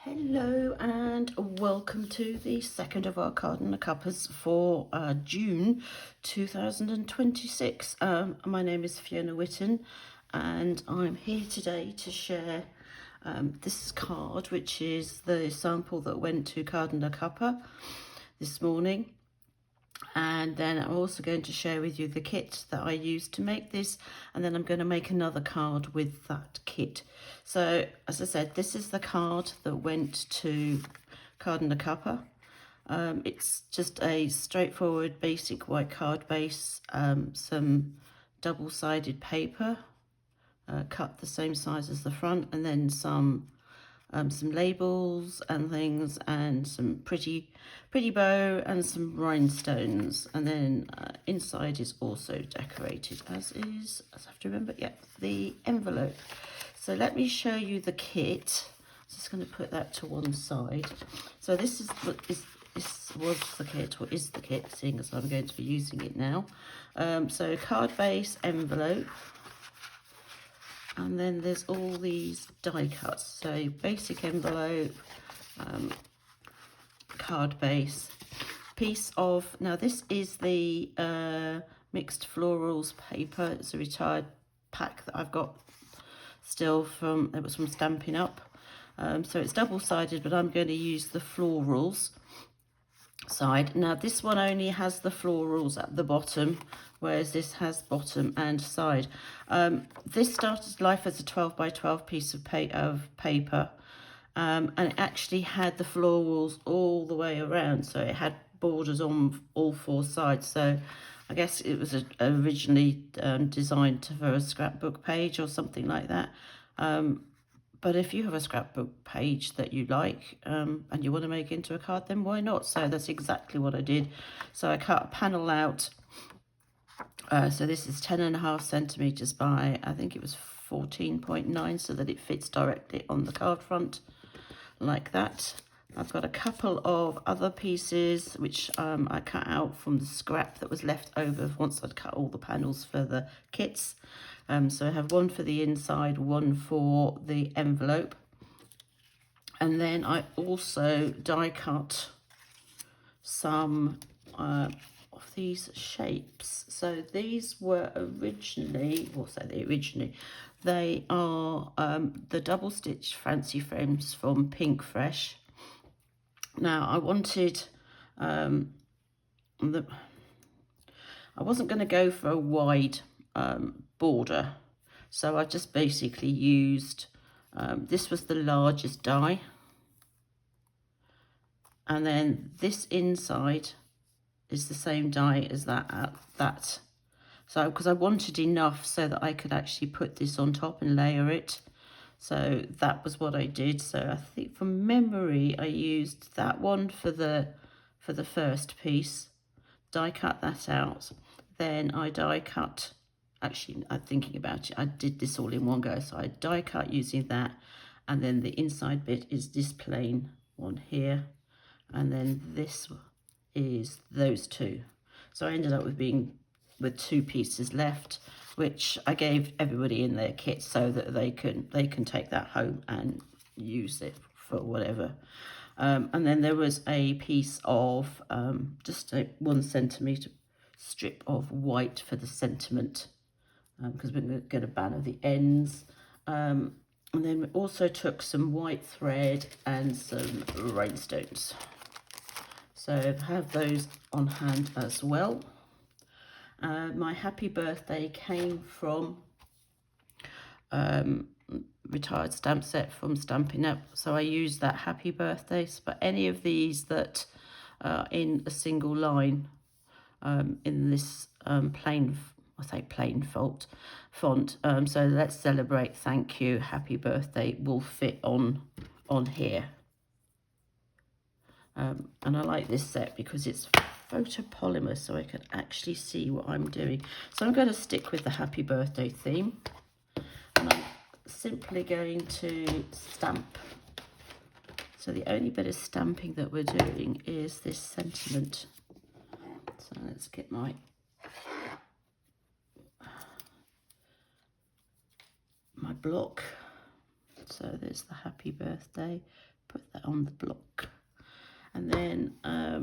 Hello and welcome to the second of our Card A Cuppas for June 2026. My name is Fiona Whitten and I'm here today to share this card, which is the sample that went to Card A Cuppa this morning. And then I'm also going to share with you the kit that I used to make this, and then I'm going to make another card with that kit. So as I said, this is the card that went to Card A Cuppa. It's just a straightforward basic white card base, some double-sided paper cut the same size as the front, and then some labels and things, and some pretty bow and some rhinestones, and then inside is also decorated, as I have to remember, yeah, the envelope. So let me show you the kit. I'm just going to put that to one side. So this was the kit, or is the kit, seeing as I'm going to be using it now. So card base, envelope. And then there's all these die cuts, so basic envelope, card base, piece of, now this is the mixed florals paper. It's a retired pack that I've got still from, it was from Stampin Up. So it's double-sided, but I'm going to use the florals side. Now this one only has the florals at the bottom, whereas this has bottom and side. This started life as a 12 by 12 piece of paper, and it actually had the florals all the way around, so it had borders on all four sides. So I guess it was originally designed for a scrapbook page or something like that. But if you have a scrapbook page that you like and you want to make it into a card, then why not? So that's exactly what I did. So I cut a panel out. So this is 10.5 centimeters by, I think it was 14.9, so that it fits directly on the card front like that. I've got a couple of other pieces which I cut out from the scrap that was left over once I'd cut all the panels for the kits. So I have one for the inside, one for the envelope. And then I also die cut some of these shapes. So these were originally, they are the double stitched fancy frames from Pinkfresh. Now I wanted, I wasn't going to go for a wide border, so I just basically used, this was the largest die, and then this inside is the same die as that. So because I wanted enough so that I could actually put this on top and layer it. So that was what I did. So I think from memory I used that one for the first piece, die cut that out, then I die cut, actually I'm thinking about it, I did this all in one go, so I die cut using that, and then the inside bit is this plain one here, and then this is those two. So I ended up with two pieces left, which I gave everybody in their kit so that they can take that home and use it for whatever. And then there was a piece of just a 1 centimeter strip of white for the sentiment, because we're going to banner the ends. And then we also took some white thread and some rhinestones. So I have those on hand as well. My happy birthday came from retired stamp set from Stampin' Up, so I used that happy birthdays. But any of these that are in a single line in this plain font, so let's celebrate, thank you, happy birthday, will fit on here. And I like this set because it's photopolymer, so I can actually see what I'm doing. So I'm going to stick with the happy birthday theme, and I'm simply going to stamp. So the only bit of stamping that we're doing is this sentiment. So let's get my block. So there's the happy birthday, put that on the block. And then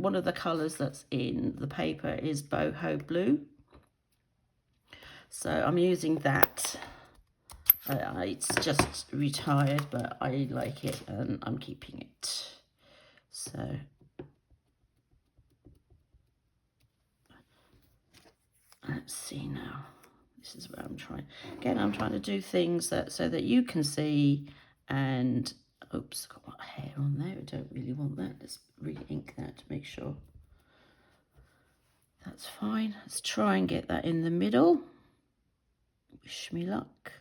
one of the colours that's in the paper is Boho Blue. So I'm using that. It's just retired, but I like it and I'm keeping it. So let's see now. This is where I'm trying. Again, I'm trying to do things that so that you can see. And oops, got my hair on there. I don't really want that. Let's re-ink that to make sure. That's fine. Let's try and get that in the middle. Wish me luck.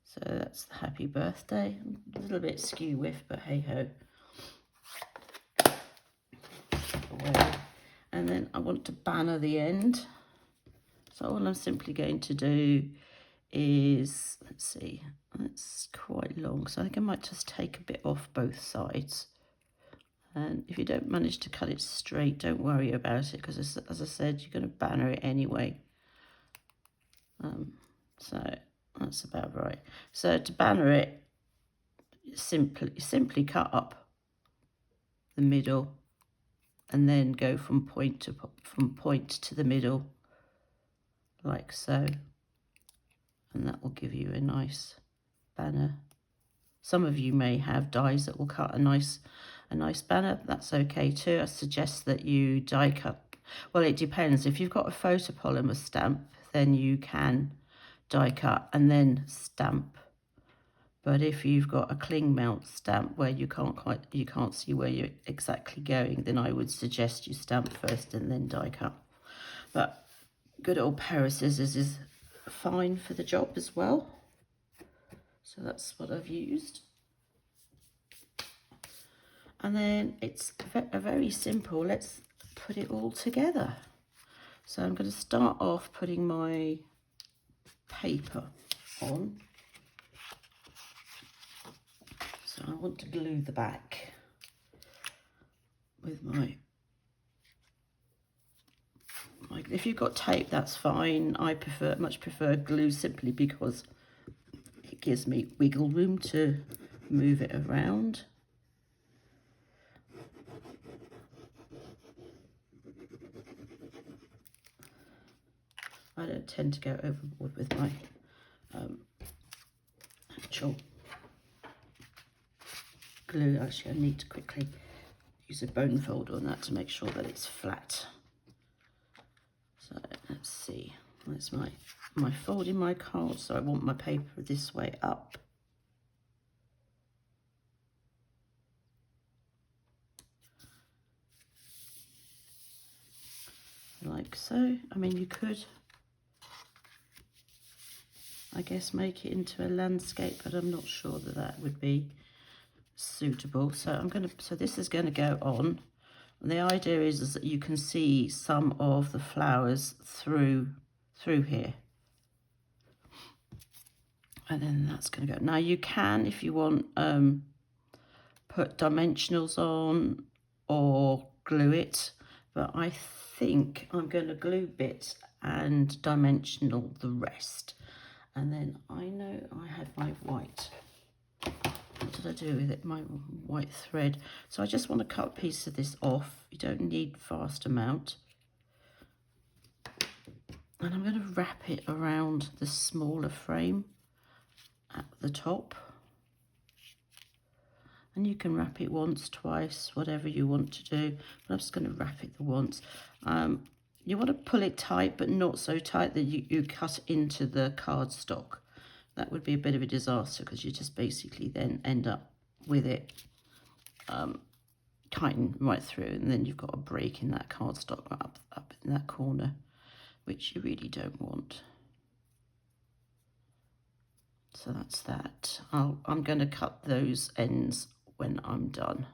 So that's the happy birthday. A little bit skew whiff, but hey ho. And then I want to banner the end. So all I'm simply going to do is, let's see, it's quite long. So I think I might just take a bit off both sides. And if you don't manage to cut it straight, don't worry about it, because as I said, you're going to banner it anyway. So that's about right. So to banner it, simply cut up the middle and then go from point to the middle, like so. And that will give you a nice banner. Some of you may have dies that will cut a nice banner. That's okay too. I suggest that you die cut. Well, it depends. If you've got a photopolymer stamp, then you can die cut and then stamp. But if you've got a cling mount stamp where you can't see where you're exactly going, then I would suggest you stamp first and then die cut. But good old pair of scissors is fine for the job as well. So that's what I've used. And then it's a very simple, let's put it all together. So I'm going to start off putting my paper on. So I want to glue the back with my if you've got tape, that's fine. I much prefer glue simply because it gives me wiggle room to move it around. I don't tend to go overboard with my actual glue. Actually, I need to quickly use a bone folder on that to make sure that it's flat. So let's see, that's my folding my card. So I want my paper this way up. Like so. I mean, you could, I guess, make it into a landscape, but I'm not sure that that would be suitable. So so this is going to go on. And the idea is that you can see some of the flowers through here. And then that's going to go. Now you can, if you want, put dimensionals on or glue it, but I think I'm going to glue bits and dimensional the rest. And then I know I had my white. What did I do with it? My white thread. So I just want to cut a piece of this off. You don't need vast amount. And I'm going to wrap it around the smaller frame at the top. And you can wrap it once, twice, whatever you want to do. But I'm just going to wrap it the once. You want to pull it tight, but not so tight that you cut into the cardstock. That would be a bit of a disaster because you just basically then end up with it cutting right through, and then you've got a break in that cardstock up in that corner, which you really don't want. So that's that. I'm going to cut those ends when I'm done.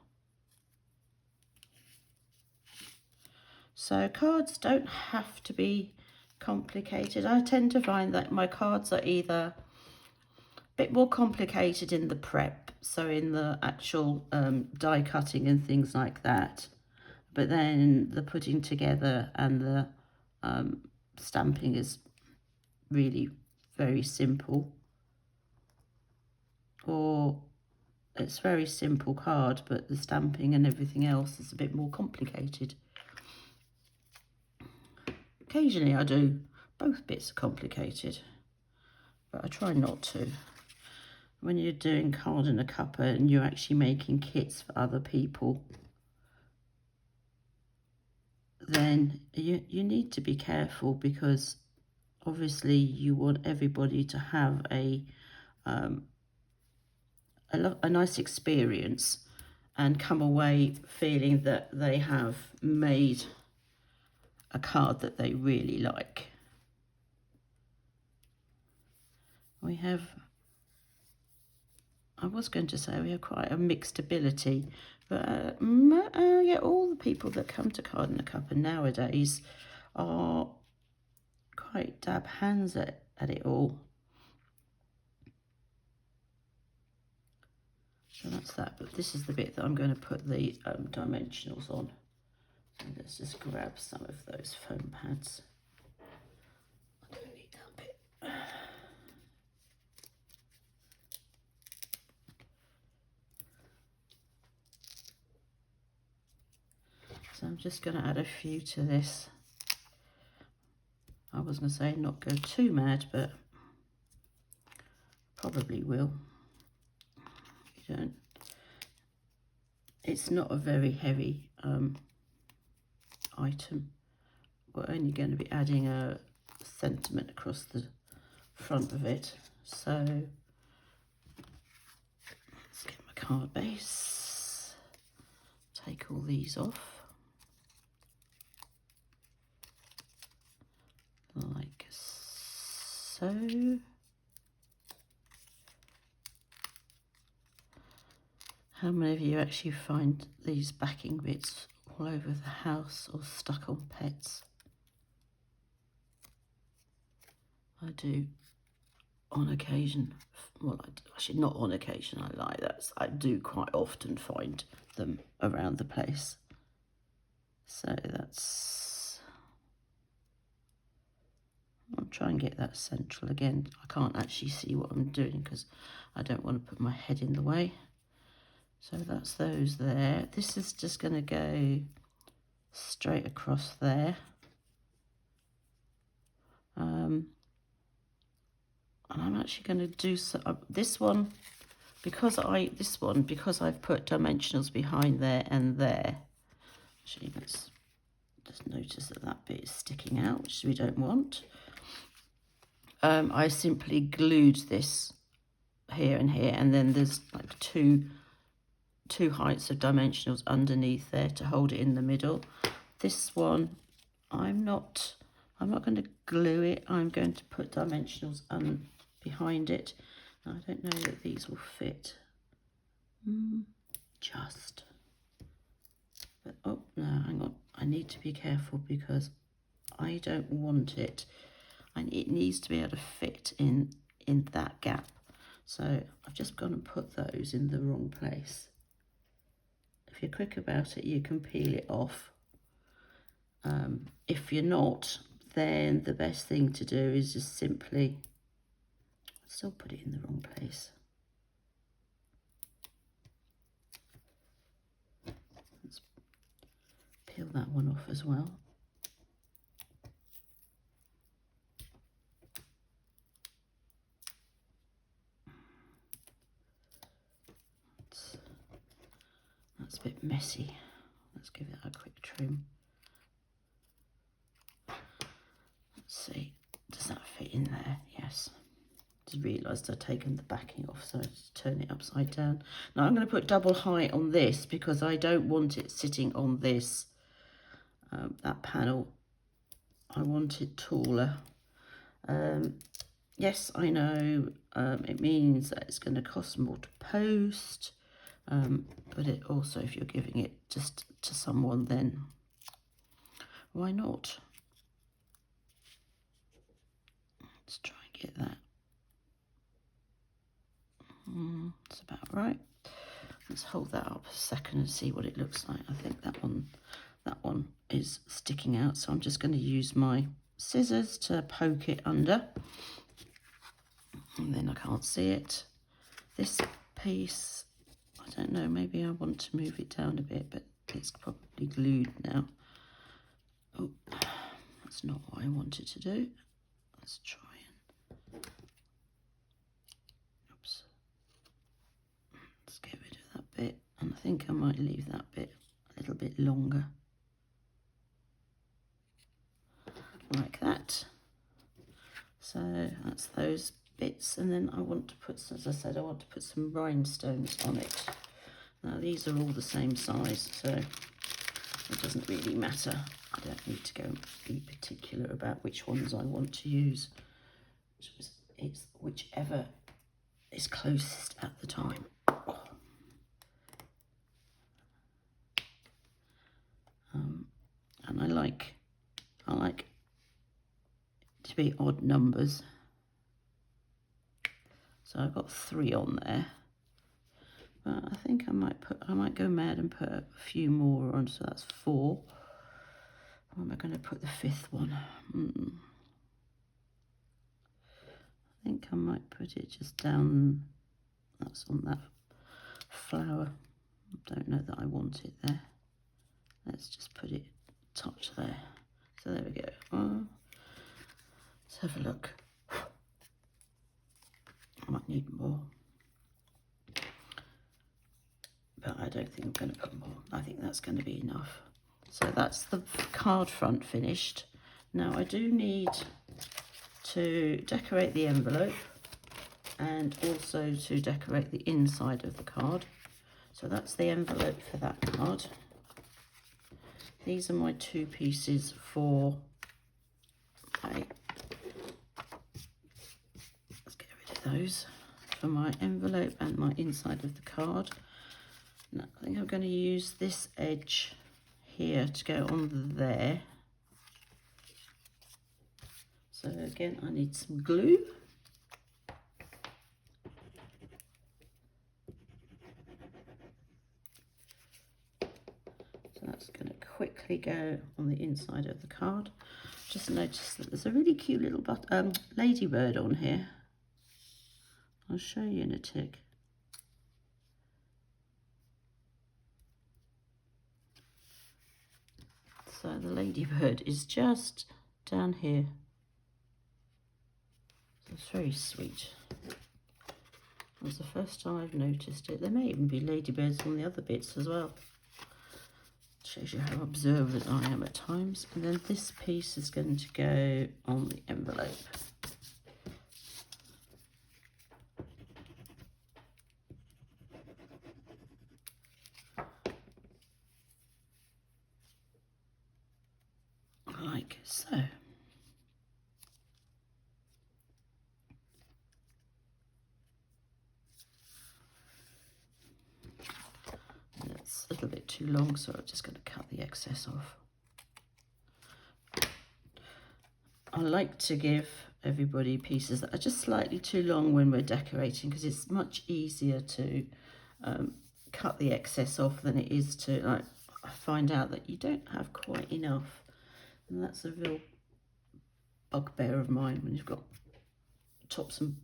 So cards don't have to be complicated. I tend to find that my cards are either a bit more complicated in the prep, so in the actual die cutting and things like that, but then the putting together and the stamping is really very simple, or it's very simple card, but the stamping and everything else is a bit more complicated. Occasionally I do both bits are complicated, but I try not to. When you're doing Card A Cuppa and you're actually making kits for other people, then you need to be careful, because obviously you want everybody to have a nice experience and come away feeling that they have made a card that they really like. We have, I was going to say we have quite a mixed ability, but yeah, all the people that come to Card A Cuppa nowadays are quite dab hands at it all. So that's that, but this is the bit that I'm going to put the dimensionals on. And let's just grab some of those foam pads. I don't need that bit. So I'm just going to add a few to this. I was going to say not go too mad, but probably will. You don't. It's not a very heavy item. We're only going to be adding a sentiment across the front of it. So let's get my card base. Take all these off. Like so. How many of you actually find these backing bits all over the house or stuck on pets? I do on occasion. Well, actually not on occasion, I lie. I do quite often find them around the place. So that's, I'll try and get that central again. I can't actually see what I'm doing because I don't want to put my head in the way. So that's those there. This is just going to go straight across there. And I'm actually going to do this one because I've put dimensionals behind there and there. Actually, let's just notice that that bit is sticking out, which we don't want. I simply glued this here and here, and then there's like two heights of dimensionals underneath there to hold it in the middle. This one, I'm not going to glue it. I'm going to put dimensionals behind it. I don't know that these will fit. Just. But oh no, hang on. I need to be careful because I don't want it. It needs to be able to fit in that gap. So I've just gone and put those in the wrong place. If you're quick about it, you can peel it off. If you're not, then the best thing to do is just simply still put it in the wrong place. Let's peel that one off as well. That's a bit messy. Let's give it a quick trim. Let's see, does that fit in there? Yes. Just realised I'd taken the backing off, so just turn it upside down. Now I'm going to put double height on this because I don't want it sitting on this, that panel. I want it taller. Yes, I know it means that it's going to cost more to post. But it also, if you're giving it just to someone, then why not? Let's try and get that. That's about right. Let's hold that up a second and see what it looks like. I think that one is sticking out, so I'm just going to use my scissors to poke it under. and then I can't see it. This piece, I don't know, maybe I want to move it down a bit, but it's probably glued now. Oh, that's not what I wanted to do. Let's try and, oops. Let's get rid of that bit, and I think I might leave that bit a little bit longer. Like that. So that's those bits, and then I want to put, as I said, I want to put some rhinestones on it. Now these are all the same size, so it doesn't really matter. I don't need to go and be particular about which ones I want to use. It's whichever is closest at the time. And I like to be odd numbers. So I've got 3 on there. But I think I might go mad and put a few more on, so that's 4. Where am I going to put the 5th one? I think I might put it just down, that's on that flower. I don't know that I want it there. Let's just put it touch there. So there we go. Let's have a look. I might need more, but I don't think I'm going to put more. I think that's going to be enough. So that's the card front finished. Now I do need to decorate the envelope and also to decorate the inside of the card. So that's the envelope for that card. These are my 2 pieces for, let's get rid of those, for my envelope and my inside of the card. Now, I think I'm going to use this edge here to go on there. So again, I need some glue. So that's going to quickly go on the inside of the card. Just noticed that there's a really cute little ladybird on here. I'll show you in a tick. So the ladybird is just down here. So it's very sweet. That's the first time I've noticed it. There may even be ladybirds on the other bits as well. Shows you how observant I am at times. And then this piece is going to go on the envelope. Like so. It's a little bit too long, so I'm just going to cut the excess off. I like to give everybody pieces that are just slightly too long when we're decorating, because it's much easier to cut the excess off than it is to find out that you don't have quite enough. And that's a real bugbear of mine when you've got tops and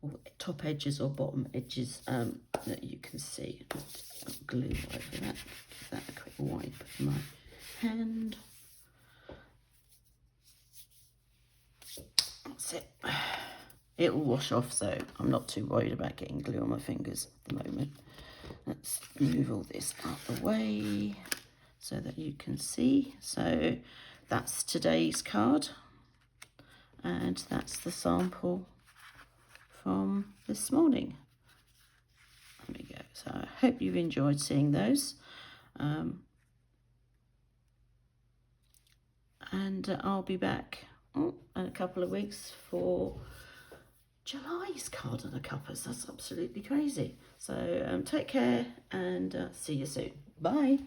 or top edges or bottom edges that you can see. Glue over that. Give that a quick wipe with my hand. That's it. It'll wash off, so I'm not too worried about getting glue on my fingers at the moment. Let's move all this out the way so that you can see. So that's today's card, and that's the sample from this morning. There we go. So I hope you've enjoyed seeing those. And I'll be back in a couple of weeks for July's Card A Cuppas. That's absolutely crazy. So take care and see you soon. Bye.